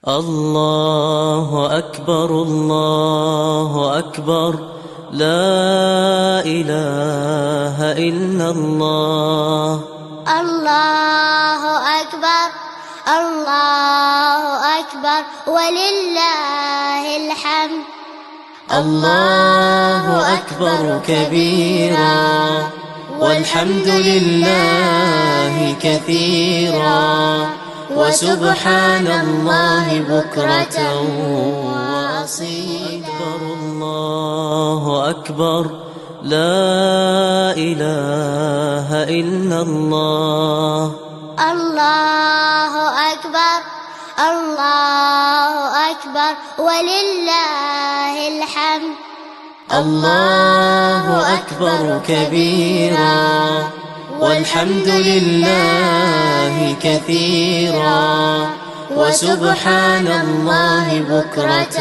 الله أكبر الله أكبر، لا إله إلا الله. الله أكبر الله أكبر ولله الحمد. الله أكبر كبيرا والحمد لله كثيرا، وسبحان الله بكرة وأصيلا. الله أكبر، لا إله إلا الله. الله أكبر الله أكبر ولله الحمد. الله أكبر كبيرا والحمد لله كثيرا، وسبحان الله بكرة